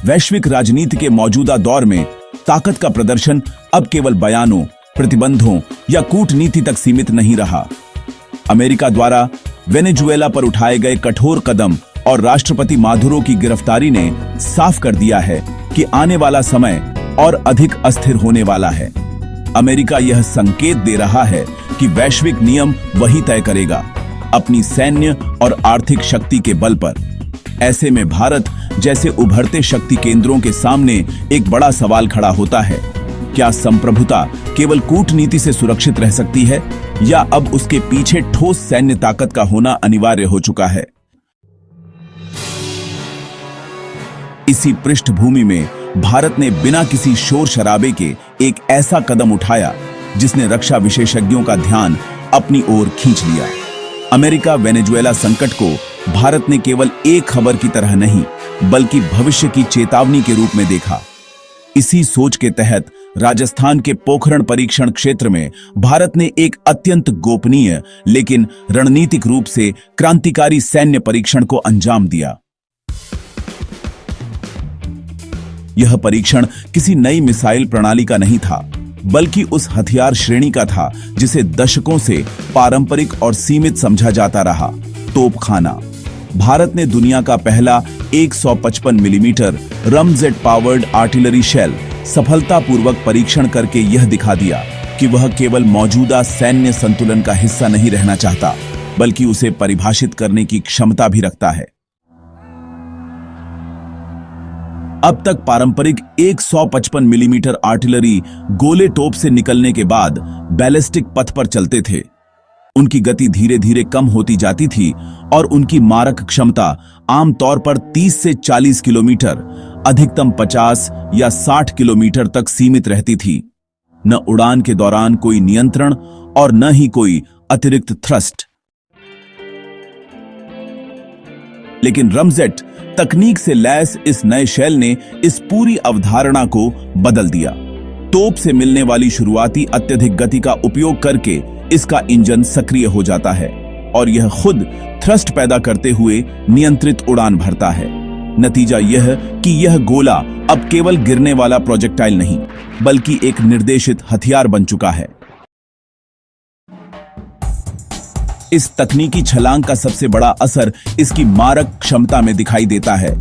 वैश्विक राजनीति के मौजूदा दौर में ताकत का प्रदर्शन अब केवल बयानों, प्रतिबंधों या कूटनीति तक सीमित नहीं रहा। अमेरिका द्वारा वेनेजुएला पर उठाए गए कठोर कदम और राष्ट्रपति मादुरो की गिरफ्तारी ने साफ कर दिया है कि आने वाला समय और अधिक अस्थिर होने वाला है। अमेरिका यह संकेत दे रहा है कि वैश्विक नियम वही तय करेगा, अपनी सैन्य और आर्थिक शक्ति के बल पर। ऐसे में भारत जैसे उभरते शक्ति केंद्रों के सामने एक बड़ा सवाल खड़ा होता है। क्या संप्रभुता केवल कूटनीति से सुरक्षित रह सकती है या अब उसके पीछे ठोस सैन्य ताकत का होना अनिवार्य हो चुका है? इसी पृष्ठभूमि में भारत ने बिना किसी शोर शराबे के एक ऐसा कदम उठाया जिसने रक्षा विशेषज्ञों का ध्यान अपनी ओर खींच लिया। अमेरिका वेनेजुएला संकट को भारत ने केवल एक खबर की तरह नहीं बल्कि भविष्य की चेतावनी के रूप में देखा। इसी सोच के तहत राजस्थान के पोखरण परीक्षण क्षेत्र में भारत ने एक अत्यंत गोपनीय लेकिन रणनीतिक रूप से क्रांतिकारी सैन्य परीक्षण को अंजाम दिया। यह परीक्षण किसी नई मिसाइल प्रणाली का नहीं था, बल्कि उस हथियार श्रेणी का था जिसे दशकों से पारंपरिक और सीमित समझा जाता रहा, तोपखाना। भारत ने दुनिया का पहला 155 मिलीमीटर रमजेट पावर्ड आर्टिलरी शेल सफलतापूर्वक परीक्षण करके यह दिखा दिया कि वह केवल मौजूदा सैन्य संतुलन का हिस्सा नहीं रहना चाहता, बल्कि उसे परिभाषित करने की क्षमता भी रखता है। अब तक पारंपरिक 155 मिलीमीटर आर्टिलरी गोले टोप से निकलने के बाद बैलिस्टिक पथ पर चलते थे। उनकी गति धीरे धीरे कम होती जाती थी और उनकी मारक क्षमता आमतौर पर 30 से 40 किलोमीटर, अधिकतम 50 या 60 किलोमीटर तक सीमित रहती थी। न उड़ान के दौरान कोई नियंत्रण और न ही कोई अतिरिक्त थ्रस्ट। लेकिन रमजेट तकनीक से लैस इस नए शेल ने इस पूरी अवधारणा को बदल दिया। तोप से मिलने वाली शुरुआती अत्यधिक गति का उपयोग करके इसका इंजन सक्रिय हो जाता है और यह खुद थ्रस्ट पैदा करते हुए नियंत्रित उड़ान भरता है। नतीजा यह कि यह गोला अब केवल गिरने वाला प्रोजेक्टाइल नहीं, बल्कि एक निर्देशित हथियार बन चुका है। इस तकनीकी छलांग का सबसे बड़ा असर इसकी मारक क्षमता में दिखाई देता है।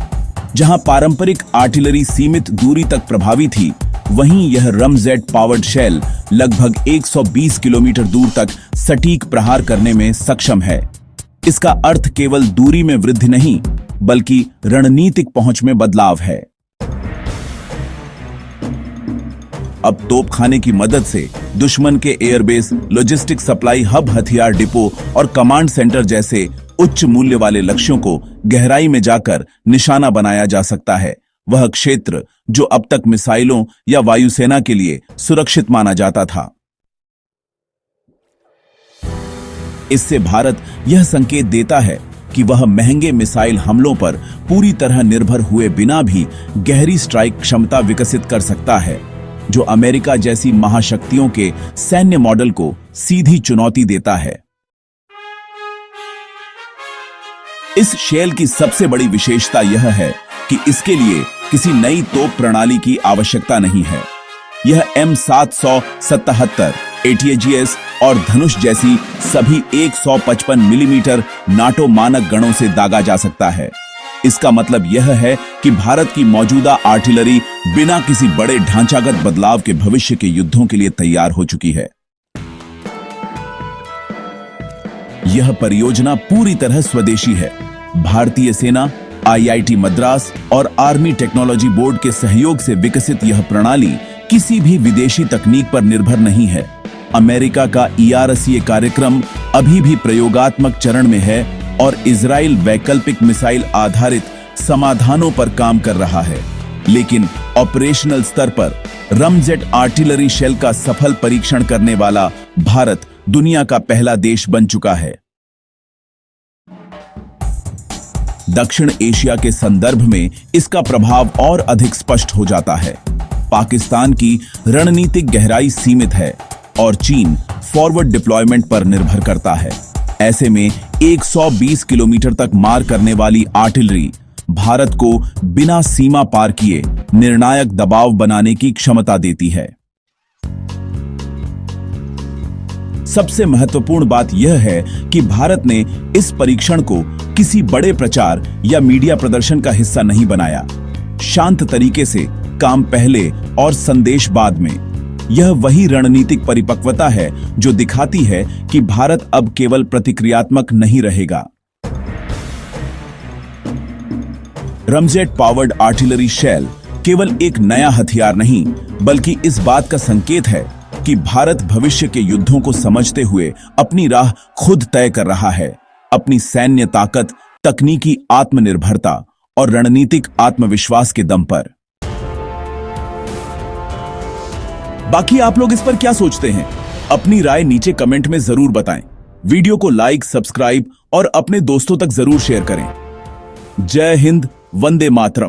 जहां पारंपरिक आर्टिलरी सीमित दूरी तक प्रभावी थी, वहीं यह रमजेट पावर्ड शेल लगभग 120 किलोमीटर दूर तक सटीक प्रहार करने में सक्षम है। इसका अर्थ केवल दूरी में वृद्धि नहीं, बल्कि रणनीतिक पहुंच में बदलाव है। अब तोपखाने की मदद से दुश्मन के एयरबेस, लॉजिस्टिक सप्लाई हब, हथियार डिपो और कमांड सेंटर जैसे उच्च मूल्य वाले लक्ष्यों को गहराई में जाकर निशाना बनाया जा सकता है। वह क्षेत्र जो अब तक मिसाइलों या वायुसेना के लिए सुरक्षित माना जाता था। इससे भारत यह संकेत देता है कि वह महंगे मिसाइल हमलों पर पूरी तरह निर्भर हुए बिना भी गहरी स्ट्राइक क्षमता विकसित कर सकता है, जो अमेरिका जैसी महाशक्तियों के सैन्य मॉडल को सीधी चुनौती देता है। इस शेल की सबसे बड़ी विशेषता यह है कि इसके लिए किसी नई तोप प्रणाली की आवश्यकता नहीं है। यह M777, ATAGS और धनुष जैसी सभी 155 मिलीमीटर नाटो मानक गणों से दागा जा सकता है। इसका मतलब यह है कि भारत की मौजूदा आर्टिलरी बिना किसी बड़े ढांचागत बदलाव के भविष्य के युद्धों के लिए तैयार हो चुकी है। यह परियोजना पूरी तरह स्वदेशी है। भारतीय सेना, IIT मद्रास और आर्मी टेक्नोलॉजी बोर्ड के सहयोग से विकसित यह प्रणाली किसी भी विदेशी तकनीक पर निर्भर नहीं है। अमेरिका का ERCA कार्यक्रम अभी भी प्रयोगात्मक चरण में है और इजराइल वैकल्पिक मिसाइल आधारित समाधानों पर काम कर रहा है। लेकिन ऑपरेशनल स्तर पर रमजेट आर्टिलरी शेल का सफल परीक्षण करने वाला भारत दुनिया का पहला देश बन चुका है। दक्षिण एशिया के संदर्भ में इसका प्रभाव और अधिक स्पष्ट हो जाता है। पाकिस्तान की रणनीतिक गहराई सीमित है और चीन फॉरवर्ड डिप्लॉयमेंट पर निर्भर करता है। ऐसे में 120 किलोमीटर तक मार करने वाली आर्टिलरी भारत को बिना सीमा पार किए निर्णायक दबाव बनाने की क्षमता देती है। सबसे महत्वपूर्ण बात यह है कि भारत ने इस परीक्षण को किसी बड़े प्रचार या मीडिया प्रदर्शन का हिस्सा नहीं बनाया। शांत तरीके से, काम पहले और संदेश बाद में। यह वही रणनीतिक परिपक्वता है जो दिखाती है कि भारत अब केवल प्रतिक्रियात्मक नहीं रहेगा। रमजेट पावर्ड आर्टिलरी शेल केवल एक नया हथियार नहीं, बल्कि इस बात का संकेत है कि भारत भविष्य के युद्धों को समझते हुए अपनी राह खुद तय कर रहा है, अपनी सैन्य ताकत, तकनीकी आत्मनिर्भरता और रणनीतिक आत्मविश्वास के दम पर। बाकी आप लोग इस पर क्या सोचते हैं? अपनी राय नीचे कमेंट में जरूर बताएं। वीडियो को लाइक, सब्सक्राइब और अपने दोस्तों तक जरूर शेयर करें। जय हिंद, वंदे मातरम।